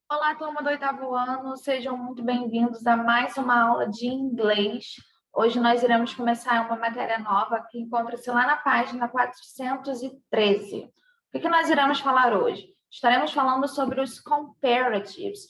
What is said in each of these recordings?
Olá, turma do oitavo ano, sejam muito bem-vindos a mais uma aula de inglês. Hoje nós iremos começar uma matéria nova que encontra-se lá na página 413. O que nós iremos falar hoje? Estaremos falando sobre os comparatives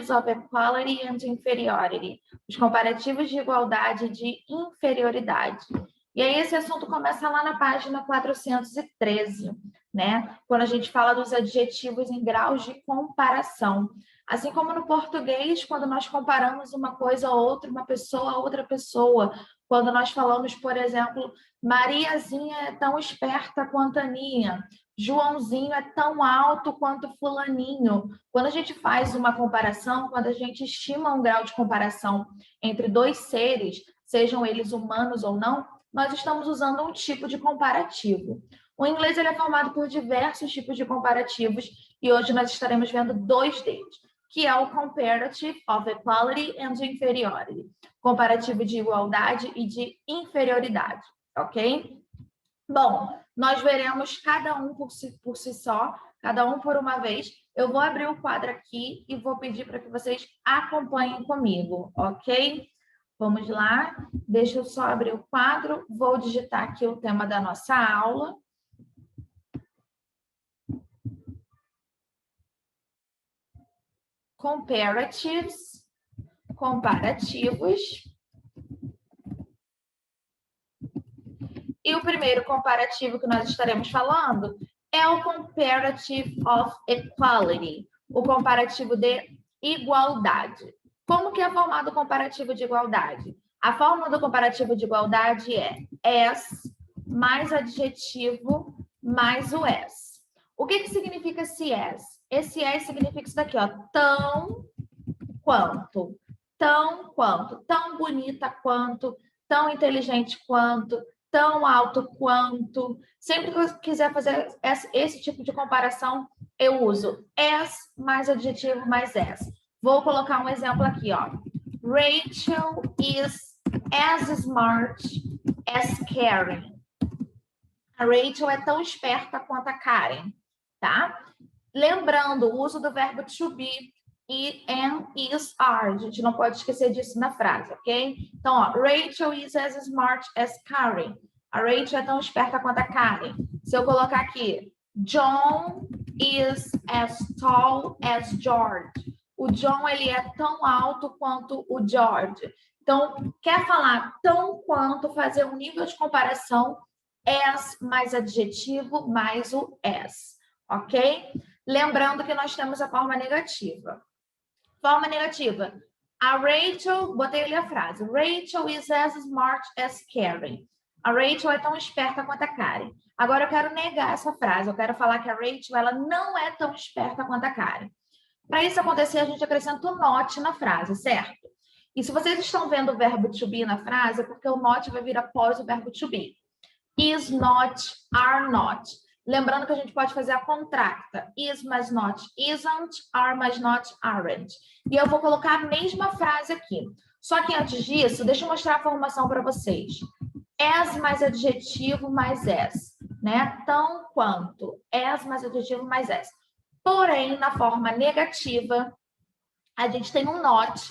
of equality and inferiority, os comparativos de igualdade e de inferioridade. E aí esse assunto começa lá na página 413. Né? Quando a gente fala dos adjetivos em graus de comparação. Assim como no português, quando nós comparamos uma coisa a outra, uma pessoa a outra pessoa. Quando nós falamos, por exemplo, Mariazinha é tão esperta quanto a Aninha, Joãozinho é tão alto quanto fulaninho. Quando a gente faz uma comparação, quando a gente estima um grau de comparação entre dois seres, sejam eles humanos ou não, nós estamos usando um tipo de comparativo. O inglês ele é formado por diversos tipos de comparativos e hoje nós estaremos vendo dois deles, que é o Comparative of Equality and Inferiority, comparativo de igualdade e de inferioridade, ok? Bom, nós veremos cada um por si só, cada um por uma vez. Eu vou abrir o quadro aqui e vou pedir para que vocês acompanhem comigo, ok? Vamos lá, deixa eu só abrir o quadro, vou digitar aqui o tema da nossa aula. Comparatives, comparativos. E o primeiro comparativo que nós estaremos falando é o Comparative of Equality, o comparativo de igualdade. Como que é formado o comparativo de igualdade? A fórmula do comparativo de igualdade é as mais adjetivo mais o as. O que significa esse as? Esse as significa isso daqui, ó, tão quanto, tão bonita quanto, tão inteligente quanto, tão alto quanto. Sempre que eu quiser fazer esse tipo de comparação, eu uso as mais adjetivo mais as. Vou colocar um exemplo aqui, ó. Rachel is as smart as Karen. A Rachel é tão esperta quanto a Karen, tá? Lembrando o uso do verbo to be e am, is, are. A gente não pode esquecer disso na frase, ok? Então, ó, Rachel is as smart as Karen. A Rachel é tão esperta quanto a Karen. Se eu colocar aqui, John is as tall as George. O John, ele é tão alto quanto o George. Então, quer falar tão quanto, fazer um nível de comparação, as mais adjetivo mais o as, ok? Lembrando que nós temos a forma negativa. Forma negativa. A Rachel, botei ali a frase. Rachel is as smart as Karen. A Rachel é tão esperta quanto a Karen. Agora eu quero negar essa frase. Eu quero falar que a Rachel ela não é tão esperta quanto a Karen. Para isso acontecer, a gente acrescenta o not na frase, certo? E se vocês estão vendo o verbo to be na frase, é porque o not vai vir após o verbo to be. Is not, are not. Lembrando que a gente pode fazer a contracta. Is mais not isn't, are mais not aren't. E eu vou colocar a mesma frase aqui. Só que antes disso, deixa eu mostrar a formação para vocês. As mais adjetivo mais as, né? Tão quanto. As mais adjetivo mais as. Porém, na forma negativa, a gente tem um not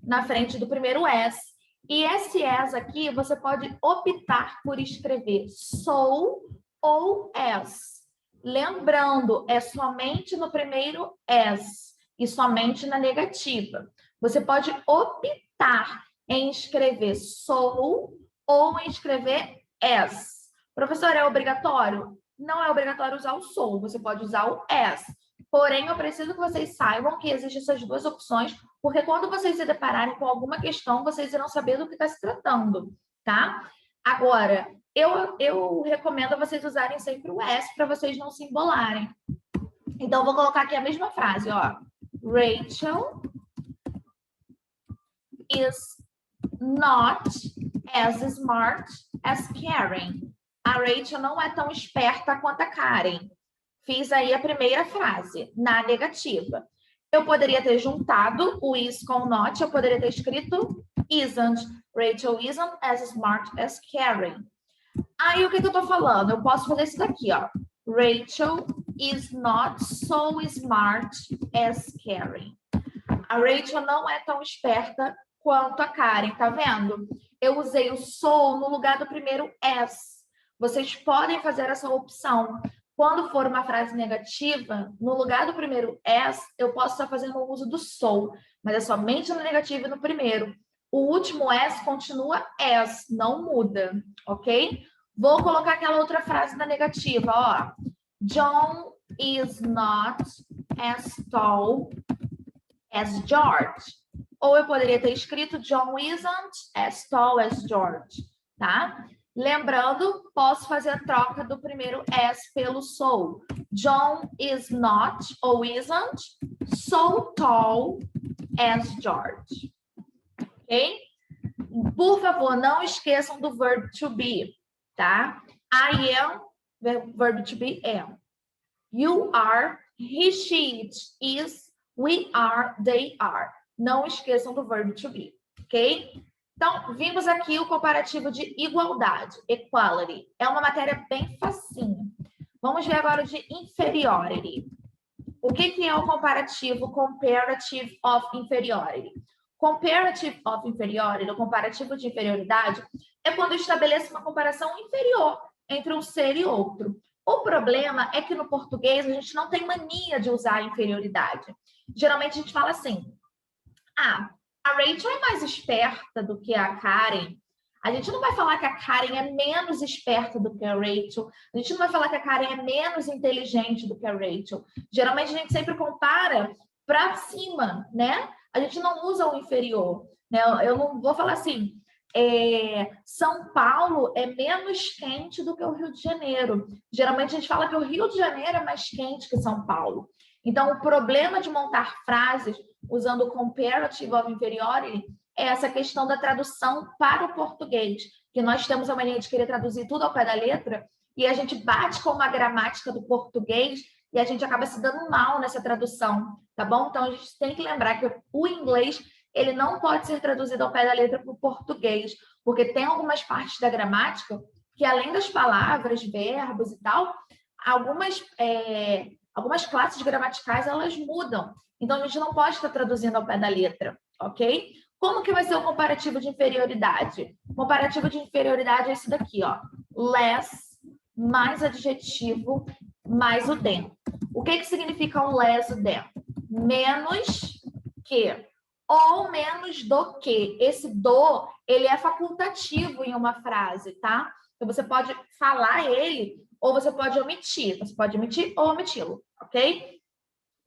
na frente do primeiro as. E esse as aqui, você pode optar por escrever so ou as. Lembrando, é somente no primeiro as e somente na negativa. Você pode optar em escrever so ou em escrever as. Professor, é obrigatório? Não é obrigatório usar o so, você pode usar o as. Porém, eu preciso que vocês saibam que existem essas duas opções, porque quando vocês se depararem com alguma questão, vocês irão saber do que está se tratando, tá? Agora, eu recomendo a vocês usarem sempre o as para vocês não se embolarem. Então, vou colocar aqui a mesma frase, ó. Rachel is not as smart as Karen. A Rachel não é tão esperta quanto a Karen. Fiz aí a primeira frase, na negativa. Eu poderia ter juntado o is com o not, eu poderia ter escrito isn't. Rachel isn't as smart as Karen. Aí, o que eu tô falando? Eu posso fazer isso daqui, ó. Rachel is not so smart as Karen. A Rachel não é tão esperta quanto a Karen, tá vendo? Eu usei o so no lugar do primeiro as. Vocês podem fazer essa opção. Quando for uma frase negativa, no lugar do primeiro as, eu posso estar fazendo o uso do so, mas é somente no negativo e no primeiro. O último as continua as, não muda, ok? Vou colocar aquela outra frase na negativa, ó. John is not as tall as George. Ou eu poderia ter escrito John isn't as tall as George, tá? Lembrando, posso fazer a troca do primeiro as pelo so. John is not ou isn't so tall as George. Ok? Por favor, não esqueçam do verb to be, tá? I am, verb to be am. You are, he, she, it, is, we are, they are. Não esqueçam do verb to be, ok? Então, vimos aqui o comparativo de igualdade, equality. É uma matéria bem facinha. Vamos ver agora de inferiority. O que é o comparativo comparative of inferiority? Comparative of inferiority, o comparativo de inferioridade, é quando eu estabeleço uma comparação inferior entre um ser e outro. O problema é que no português a gente não tem mania de usar a inferioridade. Geralmente a gente fala assim, ah, a Rachel é mais esperta do que a Karen. A gente não vai falar que a Karen é menos esperta do que a Rachel. A gente não vai falar que a Karen é menos inteligente do que a Rachel. Geralmente a gente sempre compara para cima, né? A gente não usa o inferior, né? Eu não vou falar assim, São Paulo é menos quente do que o Rio de Janeiro. Geralmente a gente fala que o Rio de Janeiro é mais quente que São Paulo. Então, o problema de montar frases usando o comparative of inferiority é essa questão da tradução para o português, que nós temos a mania de querer traduzir tudo ao pé da letra e a gente bate com uma gramática do português e a gente acaba se dando mal nessa tradução, tá bom? Então, a gente tem que lembrar que o inglês, ele não pode ser traduzido ao pé da letra para o português, porque tem algumas partes da gramática que, além das palavras, verbos e tal, algumas classes gramaticais, elas mudam. Então, a gente não pode estar traduzindo ao pé da letra, ok? Como que vai ser o comparativo de inferioridade? O comparativo de inferioridade é esse daqui, ó. Less, mais adjetivo, mais o than. O que significa o less o than? Menos que, ou menos do que. Esse do, ele é facultativo em uma frase, tá? Então, você pode falar ele, ou você pode omitir. Você pode omitir ou omiti-lo, ok?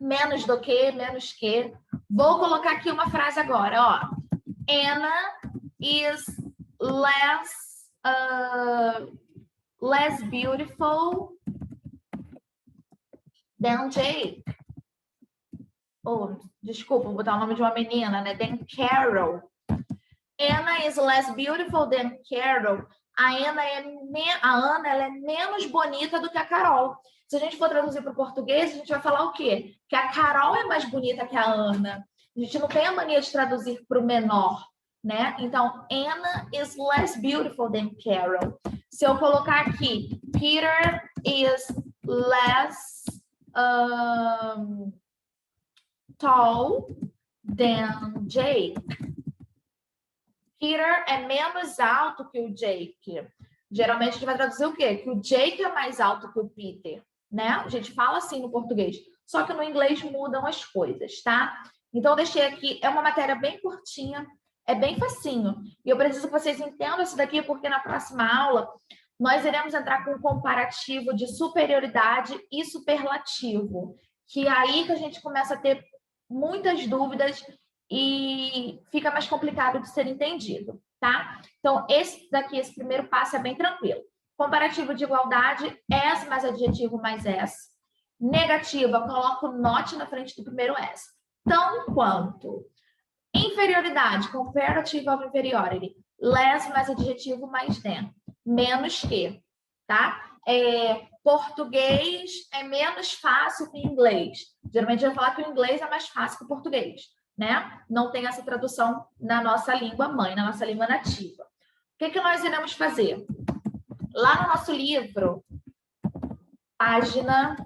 Menos do que, menos que. Vou colocar aqui uma frase agora, ó. Anna is less beautiful than Jake. Oh, desculpa, vou botar o nome de uma menina, né? Than Carol. Anna is less beautiful than Carol. A Ana ela é menos bonita do que a Carol. Se a gente for traduzir para o português, a gente vai falar o quê? Que a Carol é mais bonita que a Ana. A gente não tem a mania de traduzir para o menor, né? Então, Anna is less beautiful than Carol. Se eu colocar aqui, Peter is less tall than Jake. Peter é menos alto que o Jake. Geralmente a gente vai traduzir o quê? Que o Jake é mais alto que o Peter, né? A gente fala assim no português. Só que no inglês mudam as coisas, tá? Então, eu deixei aqui, é uma matéria bem curtinha, é bem facinho. E eu preciso que vocês entendam isso daqui, porque na próxima aula nós iremos entrar com um comparativo de superioridade e superlativo, que é aí que a gente começa a ter muitas dúvidas e fica mais complicado de ser entendido, tá? Então, esse primeiro passo é bem tranquilo. Comparativo de igualdade, as mais adjetivo mais as. Negativa, eu coloco not na frente do primeiro as. Tão quanto. Inferioridade, comparative of inferiority. Less mais adjetivo mais than. Menos que, tá? Português é menos fácil que inglês. Geralmente eu vou falar que o inglês é mais fácil que o português, né? Não tem essa tradução na nossa língua mãe, na nossa língua nativa. O que nós iremos fazer? Lá no nosso livro, página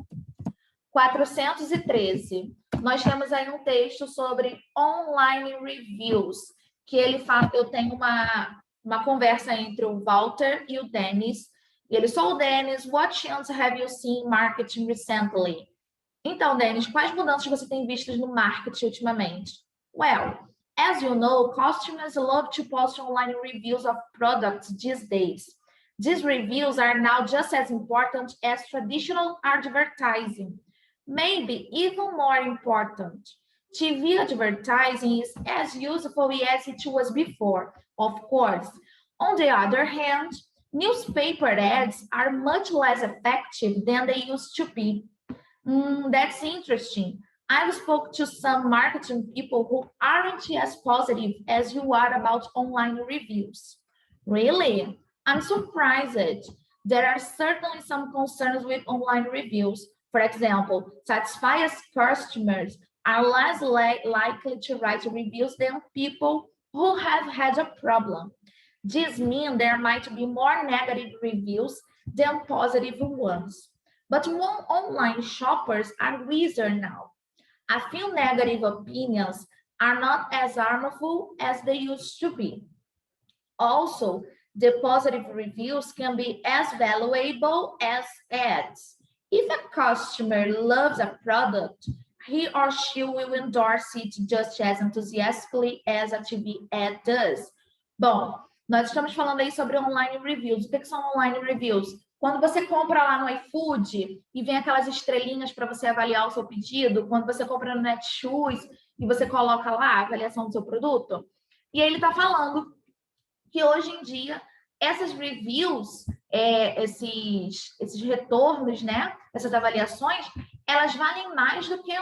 413. Nós temos aí um texto sobre online reviews, que ele fala, eu tenho uma conversa entre o Walter e o Dennis. E ele só o Dennis, what changes have you seen in marketing recently? Então, Dennis, quais mudanças você tem visto no marketing ultimamente? Well, as you know, customers love to post online reviews of products these days. These reviews are now just as important as traditional advertising. Maybe even more important. TV advertising is as useful as it was before, of course. On the other hand, newspaper ads are much less effective than they used to be. That's interesting. I've spoken to some marketing people who aren't as positive as you are about online reviews. Really? I'm surprised. There are certainly some concerns with online reviews. For example, satisfied customers are less likely to write reviews than people who have had a problem. This means there might be more negative reviews than positive ones. But online shoppers are wiser now. A few negative opinions are not as harmful as they used to be. Also, the positive reviews can be as valuable as ads. If a customer loves a product, he or she will endorse it just as enthusiastically as a TV ad does. Bom, nós estamos falando aí sobre online reviews. O que são online reviews? Quando você compra lá no iFood e vem aquelas estrelinhas para você avaliar o seu pedido, quando você compra no Netshoes e você coloca lá a avaliação do seu produto, e aí ele está falando que hoje em dia essas reviews, esses retornos, né, essas avaliações, elas valem mais do que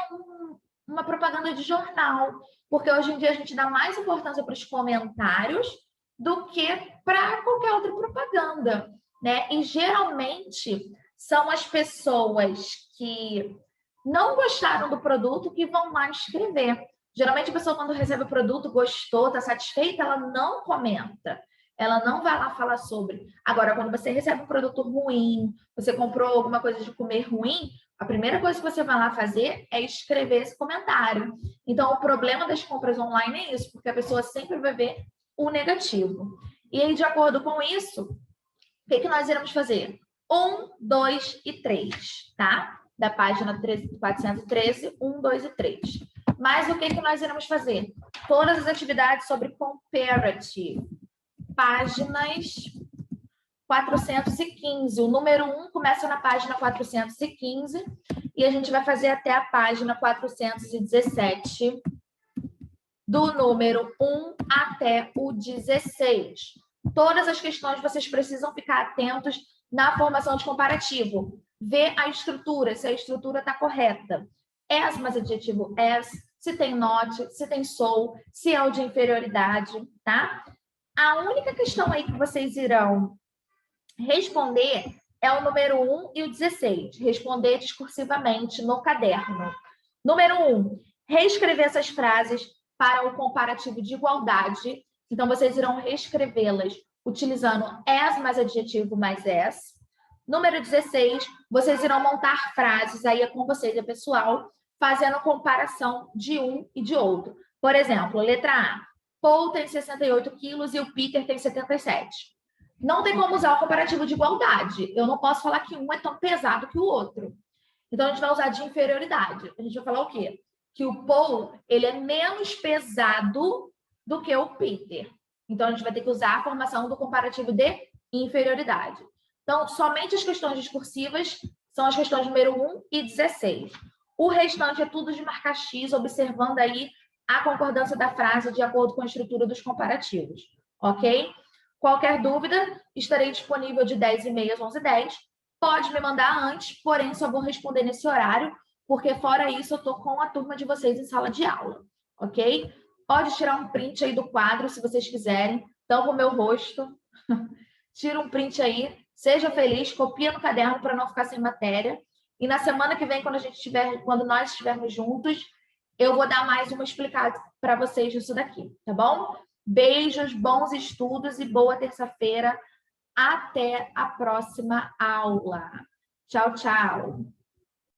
uma propaganda de jornal, porque hoje em dia a gente dá mais importância para os comentários do que para qualquer outra propaganda, né? E geralmente são as pessoas que não gostaram do produto que vão lá escrever. Geralmente a pessoa, quando recebe o produto, gostou, está satisfeita, ela não comenta. Ela não vai lá falar sobre. Agora, quando você recebe um produto ruim, você comprou alguma coisa de comer ruim, a primeira coisa que você vai lá fazer é escrever esse comentário. Então, o problema das compras online é isso, porque a pessoa sempre vai ver o negativo. E aí, de acordo com isso, o que nós iremos fazer? 1, 2 e 3, tá? Da página 413, 1, 2 e 3. Mas o que nós iremos fazer? Todas as atividades sobre comparative. Páginas 415. O número 1 começa na página 415 e a gente vai fazer até a página 417, do número 1 até o 16. Todas as questões vocês precisam ficar atentos na formação de comparativo. Ver a estrutura, se a estrutura está correta. As mais adjetivo as, se tem not, se tem so, se é o de inferioridade, tá? A única questão aí que vocês irão responder é o número 1 e o 16. Responder discursivamente no caderno. Número 1, reescrever essas frases para o comparativo de igualdade. Então, vocês irão reescrevê-las utilizando as mais adjetivo mais as. Número 16, vocês irão montar frases, aí é com vocês, é pessoal, fazendo comparação de um e de outro. Por exemplo, letra A. Paul tem 68 quilos e o Peter tem 77. Não tem como usar o comparativo de igualdade. Eu não posso falar que um é tão pesado que o outro. Então, a gente vai usar de inferioridade. A gente vai falar o quê? Que o Paul, ele é menos pesado do que o Peter. Então, a gente vai ter que usar a formação do comparativo de inferioridade. Então, somente as questões discursivas são as questões número 1 e 16. O restante é tudo de marcar X, observando aí a concordância da frase de acordo com a estrutura dos comparativos, ok? Qualquer dúvida, estarei disponível de 10h30 às 11h10. Pode me mandar antes, porém só vou responder nesse horário, porque fora isso eu estou com a turma de vocês em sala de aula, ok? Pode tirar um print aí do quadro, se vocês quiserem, tampa o meu rosto, tira um print aí, seja feliz, copia no caderno para não ficar sem matéria. E na semana que vem, quando nós estivermos juntos, eu vou dar mais uma explicada para vocês disso daqui, tá bom? Beijos, bons estudos e boa terça-feira. Até a próxima aula. Tchau, tchau.